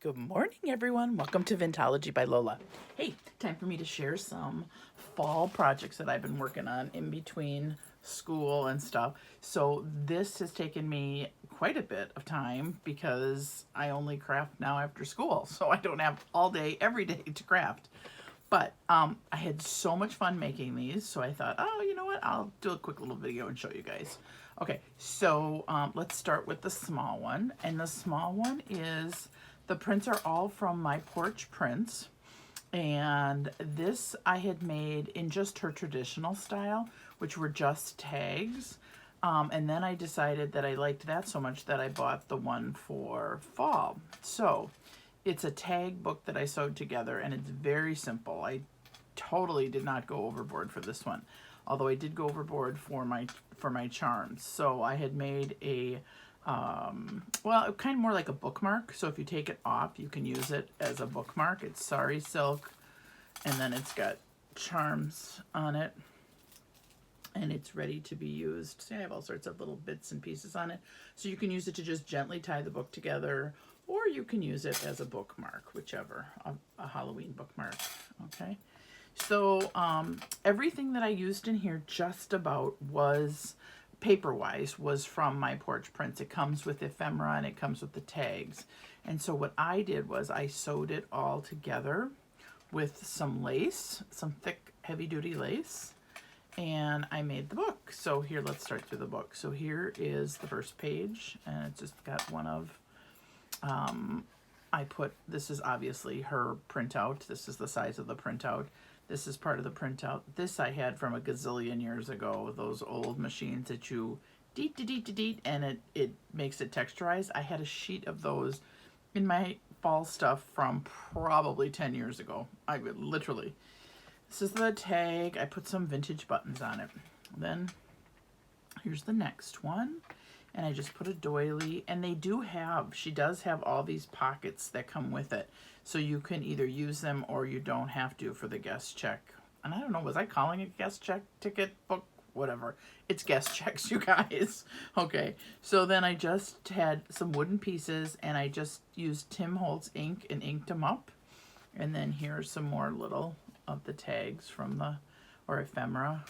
Good morning, everyone. Welcome to Vintagebyme by Lola. Hey, time for me to share some fall projects that I've been working on in between school and stuff. So this has taken me quite a bit of time because I only craft now after school. So I don't have all day, every day to craft. But I had so much fun making these, so I thought, oh, you know what? I'll do a quick little video and show you guys. Okay, so let's start with the small one. And the small one is, the prints are all from my Porch prints. And this I had made in just her traditional style, which were just tags. And then I decided that I liked that so much that I bought the one for fall. So it's a tag book that I sewed together, and it's very simple. I totally did not go overboard for this one, although I did go overboard for my charms. So I had made a well, kind of more like a bookmark. So if you take it off, you can use it as a bookmark. It's sari silk, and then it's got charms on it, and it's ready to be used. See, I have all sorts of little bits and pieces on it. So you can use it to just gently tie the book together, or you can use it as a bookmark, whichever, a Halloween bookmark, okay? So everything that I used in here just about was, paper-wise, was from my Porch prints. It comes with ephemera and it comes with the tags. And so what I did was I sewed it all together with some lace, some thick, heavy-duty lace, and I made the book. So here, let's start through the book. So here is the first page, and it's just got one of, this is obviously her printout. This is the size of the printout. This is part of the printout. This I had from a gazillion years ago, those old machines that you deet, and it makes it texturized. I had a sheet of those in my fall stuff from probably 10 years ago. I would literally. This is the tag. I put some vintage buttons on it. Then here's the next one. And I just put a doily, and she does have all these pockets that come with it. So you can either use them or you don't have to for the guest check. And I don't know, was I calling it guest check, ticket, book, whatever. It's guest checks, you guys. Okay, so then I just had some wooden pieces, and I just used Tim Holtz ink and inked them up. And then here's some more little of the tags from or ephemera.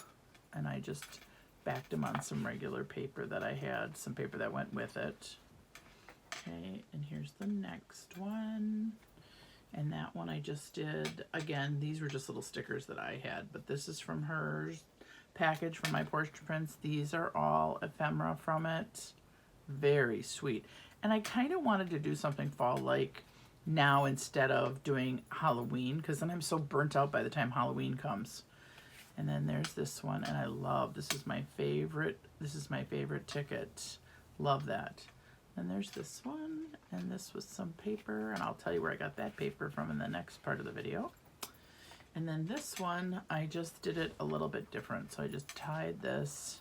And I just backed them on some regular paper that I had, some paper that went with it. Okay, and here's the next one. And that one I just did, again, these were just little stickers that I had, but this is from her package from my Porch prints. These are all ephemera from it. Very sweet. And I kind of wanted to do something fall-like now instead of doing Halloween, because then I'm so burnt out by the time Halloween comes. And then there's this one, and I love, this is my favorite ticket. Love that. And there's this one, and this was some paper, and I'll tell you where I got that paper from in the next part of the video. And then this one, I just did it a little bit different. So I just tied this,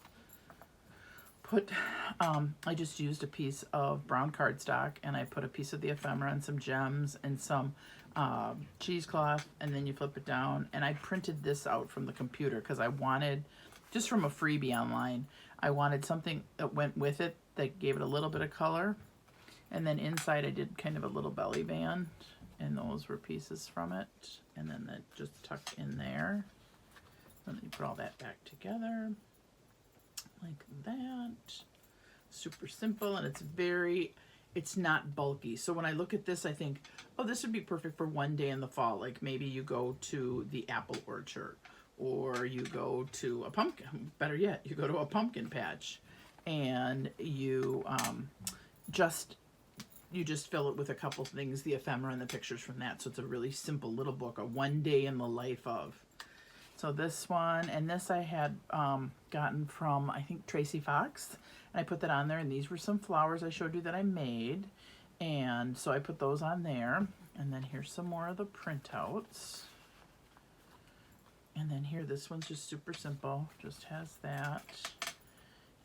I just used a piece of brown cardstock, and I put a piece of the ephemera and some gems and some cheesecloth, and then you flip it down. And I printed this out from the computer because I wanted, just from a freebie online, I wanted something that went with it that gave it a little bit of color. And then inside I did kind of a little belly band, and those were pieces from it. And then that just tucked in there. And then you put all that back together like that. Super simple, and it's not bulky. So when I look at this, I think, oh, this would be perfect for one day in the fall. Like maybe you go to the apple orchard, or you go to a pumpkin, better yet, you go to a pumpkin patch, and you just fill it with a couple things, the ephemera and the pictures from that. So it's a really simple little book, a one day in the life of. So this one, and this I had gotten from, I think, Tracy Fox. And I put that on there, and these were some flowers I showed you that I made. And so I put those on there. And then here's some more of the printouts. And then here, this one's just super simple, just has that.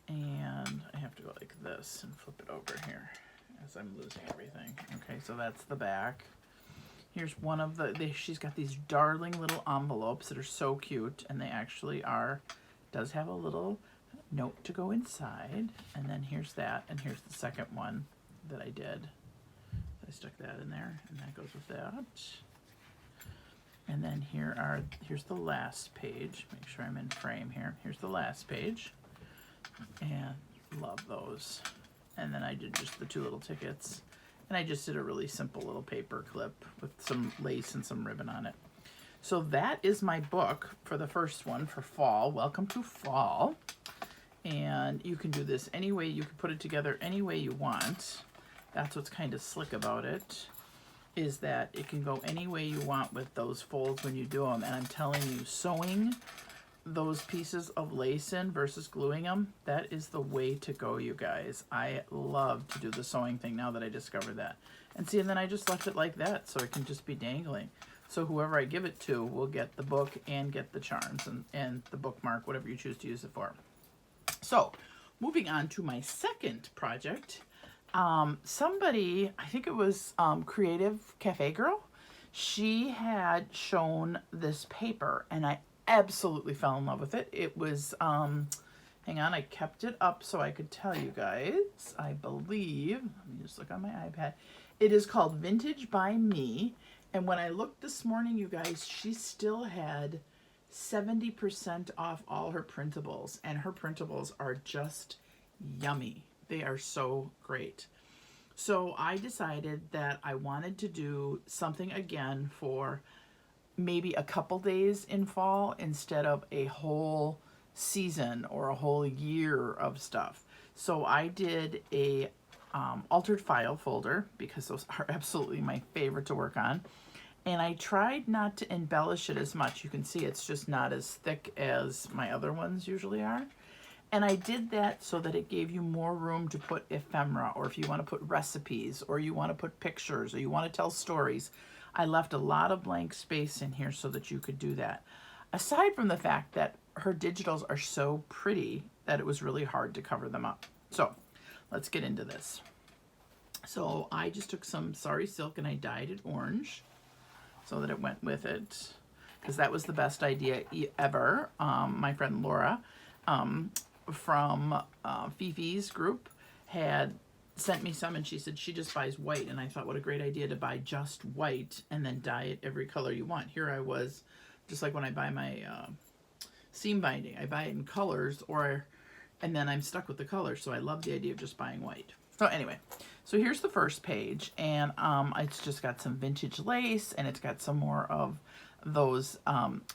And I have to go like this and flip it over here as I'm losing everything. Okay, so that's the back. Here's one of she's got these darling little envelopes that are so cute, and they actually does have a little note to go inside. And then here's that, and here's the second one that I did I stuck that in there, and that goes with that. And then here's the last page. Make sure I'm in frame here. Here's the last page. And love those. And then I did just the 2 little tickets. And I just did a really simple little paper clip with some lace and some ribbon on it. So that is my book for the first one for fall. Welcome to fall. And you can do this any way. You can put it together any way you want. That's what's kind of slick about it, is that it can go any way you want with those folds when you do them. And I'm telling you, sewing those pieces of lace in versus gluing them, that is the way to go, you guys. I love to do the sewing thing now that I discovered that. And see, and then I just left it like that so it can just be dangling. So whoever I give it to will get the book and get the charms and the bookmark, whatever you choose to use it for. So moving on to my second project, somebody, I think it was Creative Cafe Girl, she had shown this paper and I absolutely fell in love with it. It was, hang on, I kept it up so I could tell you guys, I believe, let me just look on my iPad. It is called Vintagebyme. And when I looked this morning, you guys, she still had 70% off all her printables, and her printables are just yummy. They are so great. So I decided that I wanted to do something again for maybe a couple days in fall instead of a whole season or a whole year of stuff. So I did a altered file folder because those are absolutely my favorite to work on. And I tried not to embellish it as much. You can see it's just not as thick as my other ones usually are. And I did that so that it gave you more room to put ephemera, or if you want to put recipes, or you want to put pictures, or you want to tell stories. I left a lot of blank space in here so that you could do that. Aside from the fact that her digitals are so pretty that it was really hard to cover them up. So let's get into this. So I just took some Sari silk and I dyed it orange so that it went with it, because that was the best idea ever. My friend Laura from Fifi's group had sent me some, and she said she just buys white, and I thought, what a great idea to buy just white and then dye it every color you want. Here I was, just like when I buy my seam binding, I buy it in colors, and then I'm stuck with the colors, so I love the idea of just buying white. So anyway, so here's the first page, and it's just got some vintage lace, and it's got some more of those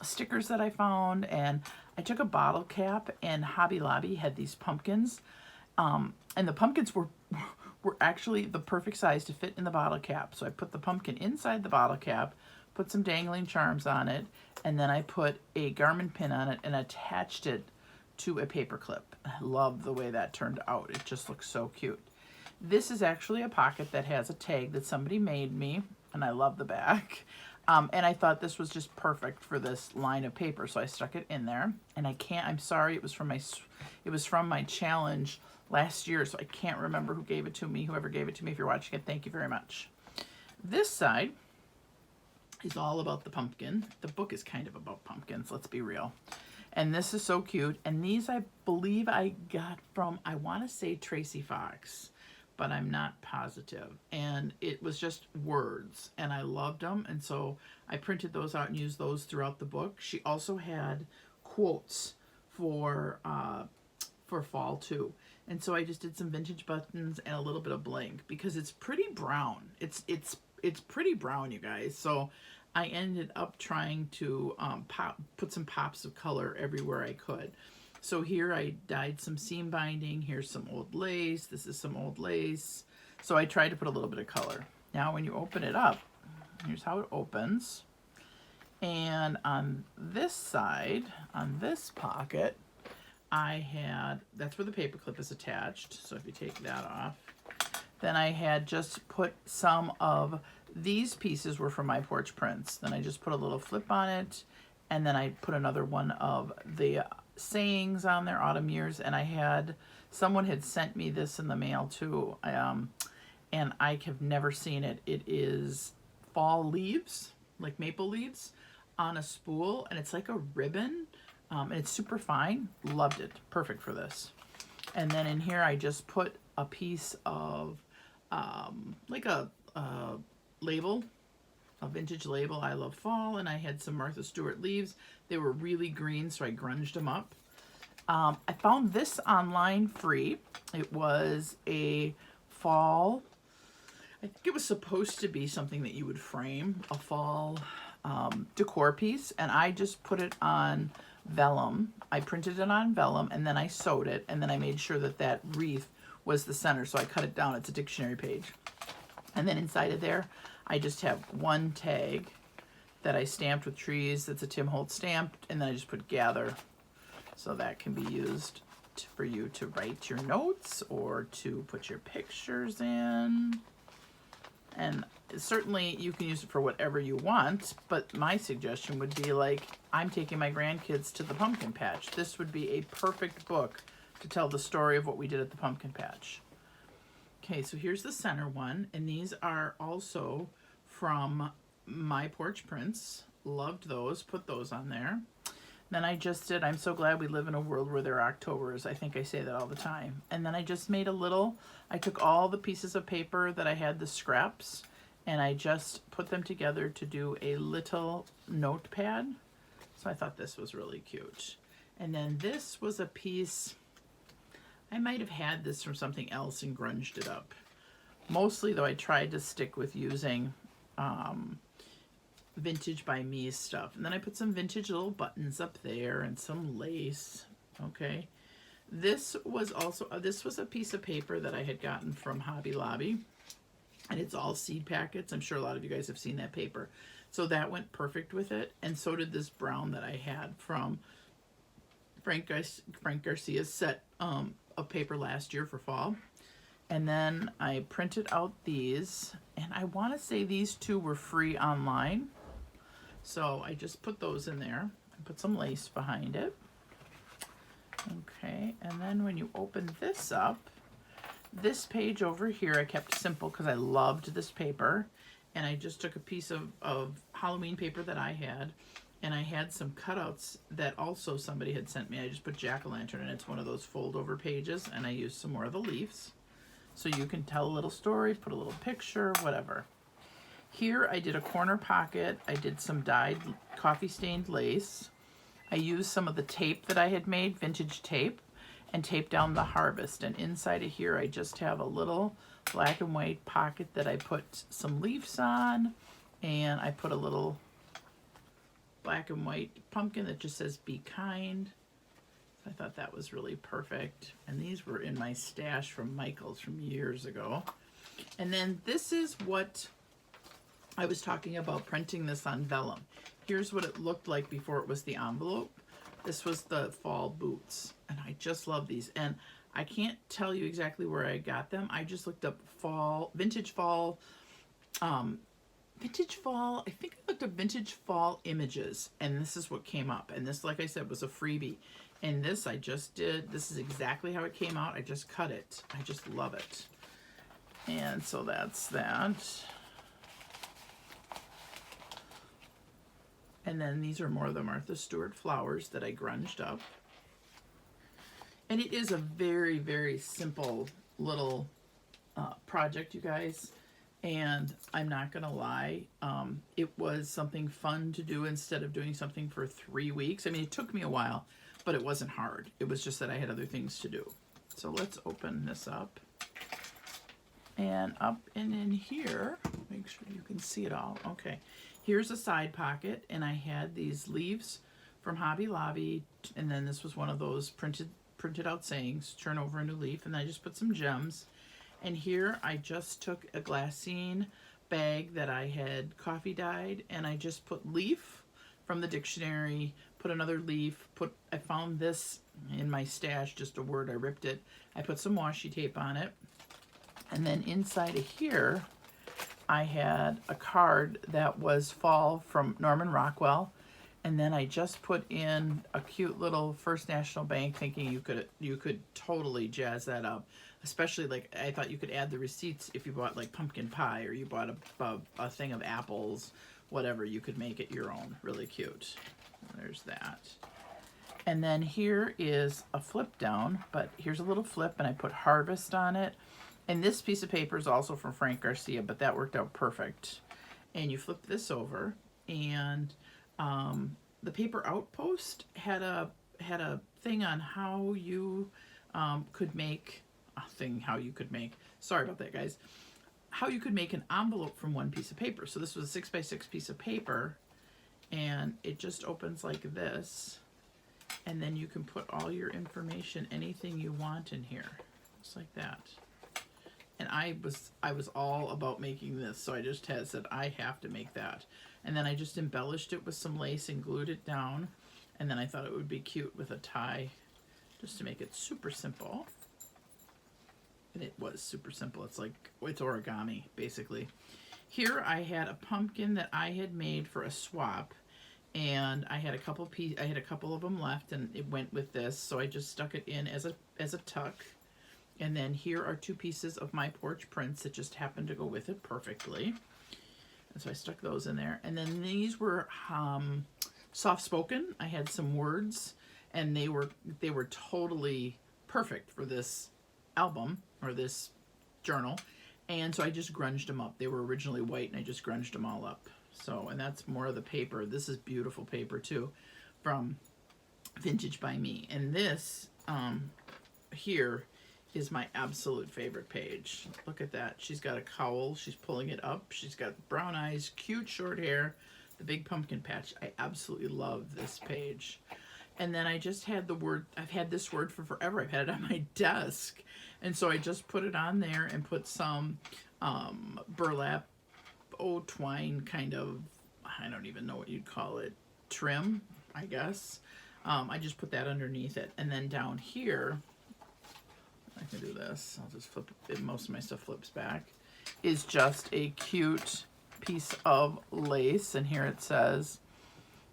stickers that I found, and I took a bottle cap, and Hobby Lobby had these pumpkins, and the pumpkins were actually the perfect size to fit in the bottle cap. So I put the pumpkin inside the bottle cap, put some dangling charms on it, and then I put a garment pin on it and attached it to a paper clip. I love the way that turned out. It just looks so cute. This is actually a pocket that has a tag that somebody made me, and I love the back. And I thought this was just perfect for this line of paper, so I stuck it in there. And I'm sorry, it was from my challenge last year, so I can't remember who gave it to me. Whoever gave it to me, if you're watching it, thank you very much. This side is all about the pumpkin. The book is kind of about pumpkins, let's be real. And this is so cute. And these I believe I got from, I want to say Tracy Fox, but I'm not positive. And it was just words, and I loved them. And so I printed those out and used those throughout the book. She also had quotes for fall too. And so I just did some vintage buttons and a little bit of bling because it's pretty brown. It's pretty brown, you guys. So I ended up trying to put some pops of color everywhere I could. So here I dyed some seam binding. Here's some old lace. This is some old lace. So I tried to put a little bit of color. Now when you open it up, here's how it opens. And on this side, on this pocket, that's where the paper clip is attached. So if you take that off, then I had just put some of these pieces were from my Porch prints. Then I just put a little flip on it, and then I put another one of the sayings on there, autumn years, and someone had sent me this in the mail too, and I have never seen it. It is fall leaves, like maple leaves, on a spool, and it's like a ribbon, and it's super fine. Loved it. Perfect for this. And then in here I just put a piece of like a label, a vintage label, I Love Fall, and I had some Martha Stewart leaves. They were really green, so I grunged them up. I found this online free. It was a fall, I think it was supposed to be something that you would frame, a fall decor piece, and I just put it on vellum. I printed it on vellum, and then I sewed it, and then I made sure that that wreath was the center, so I cut it down. It's a dictionary page. And then inside of there, I just have one tag that I stamped with trees. That's a Tim Holtz stamp, and then I just put gather. So that can be used for you to write your notes or to put your pictures in. And certainly you can use it for whatever you want, but my suggestion would be like, I'm taking my grandkids to the pumpkin patch. This would be a perfect book to tell the story of what we did at the pumpkin patch. Okay, so here's the center one, and these are also from my Porch prints. Loved those, put those on there. Then I just did, I'm so glad we live in a world where there are Octobers. I think I say that all the time. And then I just made a little, I took all the pieces of paper that I had, the scraps, and I just put them together to do a little notepad. So I thought this was really cute. And then this was a piece, I might have had this from something else and grunged it up. Mostly though, I tried to stick with using Vintagebyme stuff. And then I put some vintage little buttons up there and some lace. Okay. This was also, this was a piece of paper that I had gotten from Hobby Lobby. And it's all seed packets. I'm sure a lot of you guys have seen that paper. So that went perfect with it. And so did this brown that I had from Frank Garcia's set of paper last year for fall. And then I printed out these. And I want to say these two were free online. So I just put those in there and put some lace behind it. Okay, and then when you open this up, this page over here I kept simple because I loved this paper. And I just took a piece of Halloween paper that I had, and I had some cutouts that also somebody had sent me. I just put jack-o'-lantern, and it's one of those fold-over pages, and I used some more of the leaves. So you can tell a little story, put a little picture, whatever. Here I did a corner pocket. I did some dyed coffee stained lace. I used some of the tape that I had made, vintage tape, and taped down the harvest. And inside of here I just have a little black and white pocket that I put some leaves on, and I put a little black and white pumpkin that just says be kind. I thought that was really perfect. And these were in my stash from Michael's from years ago. And then this is what I was talking about, printing this on vellum. Here's what it looked like before it was the envelope. This was the fall boots, and I just love these. And I can't tell you exactly where I got them. I just looked up vintage fall, I think I looked up vintage fall images, and this is what came up. And this, like I said, was a freebie. And this I just did, this is exactly how it came out. I just cut it. I just love it. And so that's that. And then these are more of the Martha Stewart flowers that I grunged up. And it is a very, very simple little project, you guys. And I'm not going to lie, it was something fun to do instead of doing something for 3 weeks. I mean, it took me a while, but it wasn't hard. It was just that I had other things to do. So let's open this up. And up and in here, make sure you can see it all. Okay, here's a side pocket, and I had these leaves from Hobby Lobby, and then this was one of those printed out sayings, turn over a new leaf, and I just put some gems. And here I just took a glassine bag that I had coffee dyed, and I just put leaf from the dictionary, put another leaf, I found this in my stash, just a word, I ripped it. I put some washi tape on it. And then inside of here, I had a card that was fall from Norman Rockwell. And then I just put in a cute little First National Bank, thinking you could totally jazz that up. Especially, like, I thought you could add the receipts if you bought like pumpkin pie, or you bought a thing of apples, whatever. You could make it your own. Really cute. There's that. And then here is a flip down, but here's a little flip, and I put harvest on it. And this piece of paper is also from Frank Garcia, but that worked out perfect. And you flip this over, and the paper outpost had a thing on how you could make sorry about that, guys, how you could make an envelope from one piece of paper. So this was a 6x6 piece of paper, and it just opens like this, and then you can put all your information, anything you want in here, just like that. And I was all about making this, so I just said I have to make that. And then I just embellished it with some lace and glued it down. And then I thought it would be cute with a tie, just to make it super simple. And it was super simple. It's origami, basically. Here I had a pumpkin that I had made for a swap, and I had a couple of them left, and it went with this, so I just stuck it in as a tuck. And then here are 2 pieces of my Porch prints that just happened to go with it perfectly. And so I stuck those in there. And then these were soft spoken. I had some words, and they were totally perfect for this album or this journal. And so I just grunged them up. They were originally white, and I just grunged them all up. So, and that's more of the paper. This is beautiful paper too, from Vintagebyme. And this here is my absolute favorite page. Look at that. She's got a cowl. She's pulling it up. She's got brown eyes, cute short hair, the big pumpkin patch. I absolutely love this page. And then I just had the word, I've had this word for forever. I've had it on my desk. And so I just put it on there and put some burlap, twine kind of, I don't even know what you'd call it, trim, I guess. I just put that underneath it. And then down here, I can do this. I'll just flip it. Most of my stuff flips back. Is just a cute piece of lace, and here it says,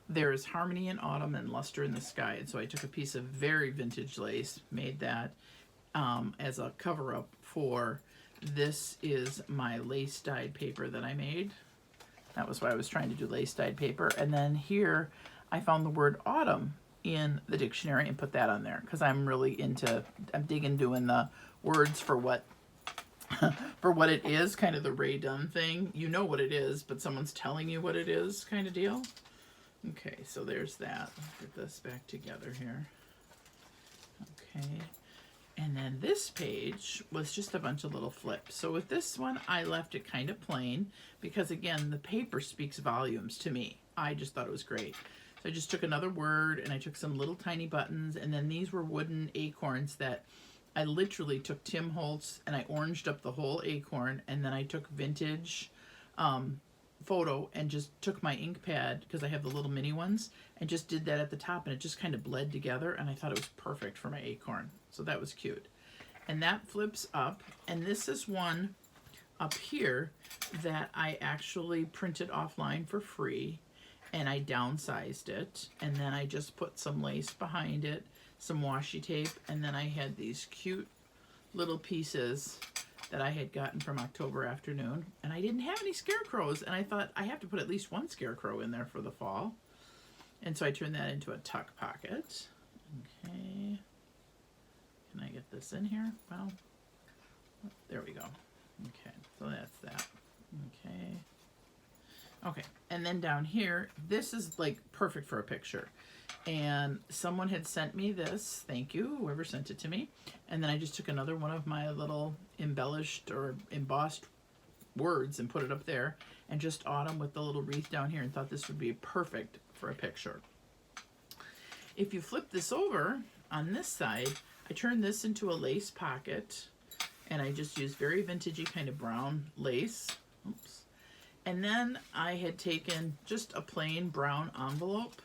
"There is harmony in autumn and luster in the sky." And so I took a piece of very vintage lace, made that as a cover-up for this is my lace-dyed paper that I made. That was why I was trying to do lace-dyed paper. And then here I found the word autumn in the dictionary and put that on there because I'm digging doing the words for what for what it is, kind of the Ray Dunn thing. You know what it is, but someone's telling you what it is kind of deal. Okay, so there's that. Let's get this back together here. Okay, and then this page was just a bunch of little flips. So with this one, I left it kind of plain because, again, the paper speaks volumes to me. I just thought it was great. So I just took another word, and I took some little tiny buttons, and then these were wooden acorns that I literally took Tim Holtz, and I oranged up the whole acorn, and then I took vintage photo and just took my ink pad, because I have the little mini ones, and just did that at the top, and it just kind of bled together, and I thought it was perfect for my acorn. So that was cute. And that flips up, and this is one up here that I actually printed offline for free, and I downsized it, and then I just put some lace behind it, some washi tape, and then I had these cute little pieces that I had gotten from October Afternoon, and I didn't have any scarecrows, and I thought I have to put at least one scarecrow in there for the fall, and so I turned that into a tuck pocket. Okay, can I get this in here? Well, there we go. Okay, so that's that. Okay, and then down here, this is like perfect for a picture. And someone had sent me this, thank you, whoever sent it to me. And then I just took another one of my little embellished or embossed words and put it up there, and just autumn with the little wreath down here, and thought this would be perfect for a picture. If you flip this over on this side, I turned this into a lace pocket, and I just used very vintagey kind of brown lace. Oops. And then I had taken just a plain brown envelope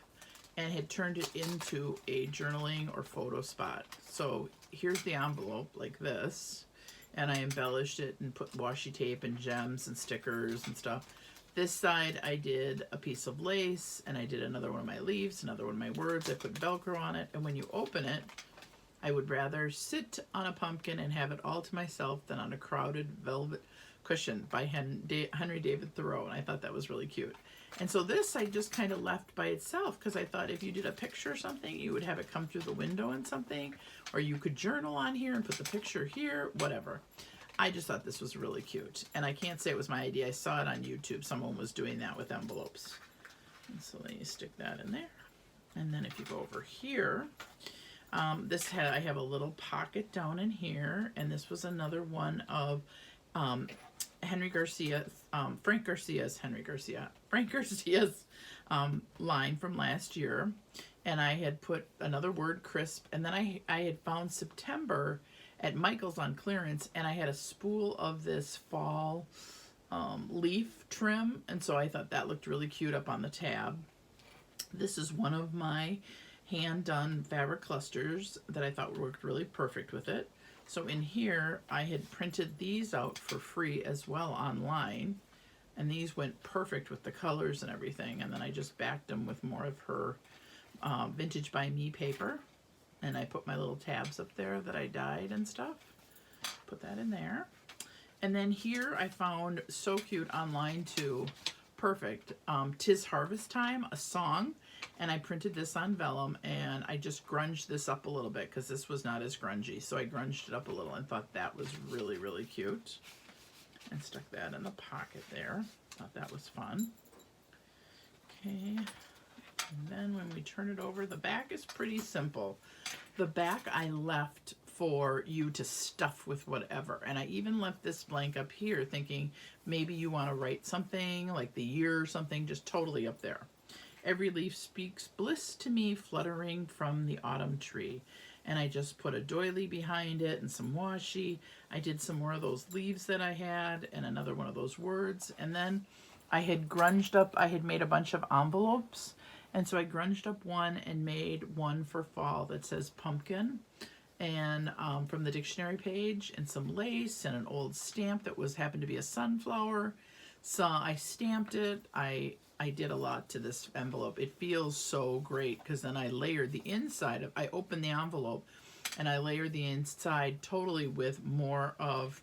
and had turned it into a journaling or photo spot. So here's the envelope like this, and I embellished it and put washi tape and gems and stickers and stuff. This side I did a piece of lace, and I did another one of my leaves, another one of my words. I put Velcro on it, and when you open it, I would rather sit on a pumpkin and have it all to myself than on a crowded velvet cushion by Henry David Thoreau, and I thought that was really cute. And so this I just kind of left by itself, because I thought if you did a picture or something, you would have it come through the window and something, or you could journal on here and put the picture here, whatever. I just thought this was really cute. And I can't say it was my idea. I saw it on YouTube. Someone was doing that with envelopes. And so then you stick that in there. And then if you go over here, I have a little pocket down in here. And this was another one of Frank Garcia's line from last year. And I had put another word, crisp, and then I had found September at Michael's on clearance, and I had a spool of this fall leaf trim, and so I thought that looked really cute up on the tab. This is one of my hand-done fabric clusters that I thought worked really perfect with it. So in here, I had printed these out for free as well online, and these went perfect with the colors and everything, and then I just backed them with more of her Vintagebyme paper, and I put my little tabs up there that I dyed and stuff. Put that in there. And then here I found so cute online too, perfect, 'Tis Harvest Time, a song, and I printed this on vellum, and I just grunged this up a little bit because this was not as grungy, so I grunged it up a little and thought that was really, really cute, and stuck that in the pocket there. Thought that was fun. Okay. And then when we turn it over, the back is pretty simple. The back I left for you to stuff with whatever. And I even left this blank up here thinking maybe you want to write something like the year or something, just totally up there. Every leaf speaks bliss to me, fluttering from the autumn tree. And I just put a doily behind it and some washi. I did some more of those leaves that I had and another one of those words. And then I had grunged up, I had made a bunch of envelopes. And so I grunged up one and made one for fall that says pumpkin, and from the dictionary page, and some lace and an old stamp that happened to be a sunflower. So I stamped it. I did a lot to this envelope. It feels so great because then I layered the inside I opened the envelope and I layered the inside totally with more of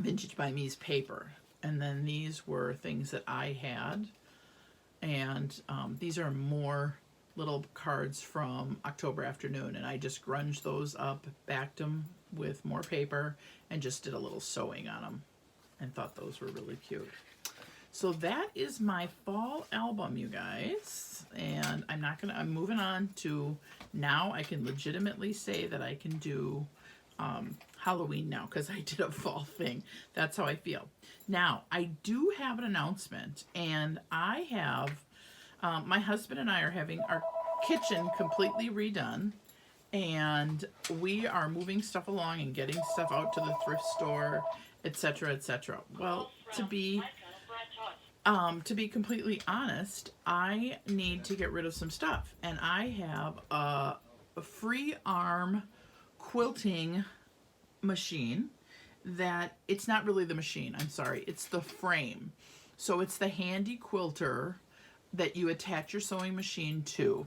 Vintagebyme's paper. And then these were things that I had. And these are more little cards from October Afternoon, and I just grunged those up, backed them with more paper, and just did a little sewing on them, and thought those were really cute. So that is my fall album, you guys, and I'm moving on to, now I can legitimately say that I can do Halloween now because I did a fall thing. That's how I feel. Now, I do have an announcement, and I have, my husband and I are having our kitchen completely redone, and we are moving stuff along and getting stuff out to the thrift store, etc., etc. Well, to be completely honest, I need to get rid of some stuff, and I have a free arm quilting machine that, it's not really the machine, I'm sorry, it's the frame. So it's the handy quilter that you attach your sewing machine to.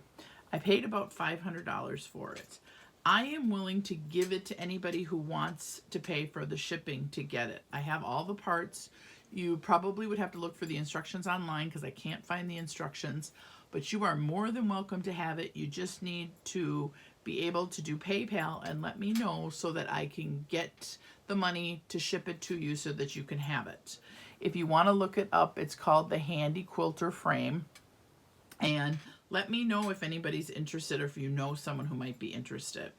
I paid about $500 for it. I am willing to give it to anybody who wants to pay for the shipping to get it. I have all the parts. You probably would have to look for the instructions online because I can't find the instructions, but you are more than welcome to have it. You just need to be able to do PayPal and let me know so that I can get the money to ship it to you so that you can have it. If you want to look it up, it's called the Handy Quilter Frame. And let me know if anybody's interested or if you know someone who might be interested.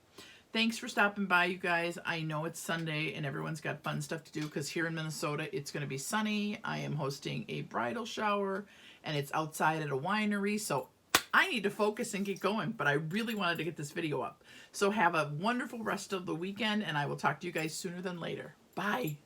Thanks for stopping by, you guys. I know it's Sunday and everyone's got fun stuff to do because here in Minnesota, it's going to be sunny. I am hosting a bridal shower and it's outside at a winery. So I need to focus and get going, but I really wanted to get this video up. So have a wonderful rest of the weekend, and I will talk to you guys sooner than later. Bye.